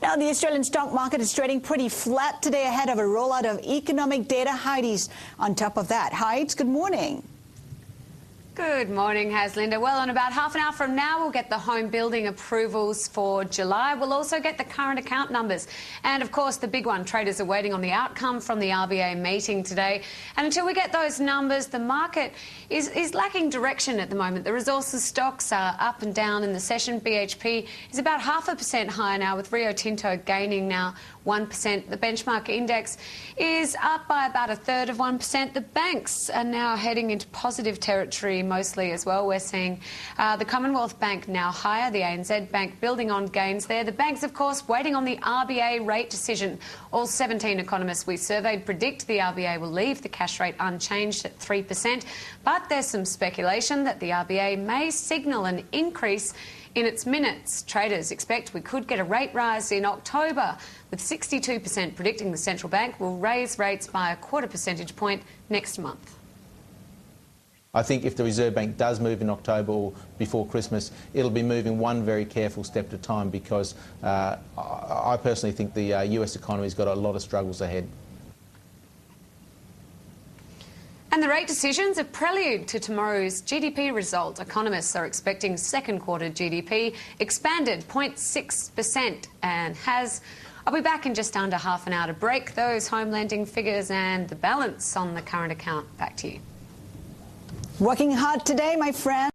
Now, the Australian stock market is trading pretty flat today ahead of a rollout of economic data. Heidi's on top of that. Heids, good morning. Good morning, Haslinda. Well, in about half an hour from now, we'll get the home building approvals for July. We'll also get the current account numbers. And, of course, the big one, traders are waiting on the outcome from the RBA meeting today. And until we get those numbers, the market is lacking direction at the moment. The resources stocks are up and down in the session. BHP is about 0.5% higher now, with Rio Tinto gaining now 1%. The benchmark index is up by about 1/3 of 1%. The banks are now heading into positive territory mostly as well. We're seeing the Commonwealth Bank now higher, the ANZ Bank building on gains there. The banks, of course, waiting on the RBA rate decision. All 17 economists we surveyed predict the RBA will leave the cash rate unchanged at 3%. But there's some speculation that the RBA may signal an increase in its minutes. Traders expect we could get a rate rise in October, with 62% predicting the central bank will raise rates by a 1/4 percentage point next month. I think if the Reserve Bank does move in October or before Christmas, it'll be moving one very careful step at a time, because I personally think the US economy's got a lot of struggles ahead. And the rate decision's a prelude to tomorrow's GDP result. Economists are expecting second quarter GDP expanded 0.6% and has... I'll be back in just under half an hour to break those home lending figures and the balance on the current account. Back to you. Working hard today, my friend.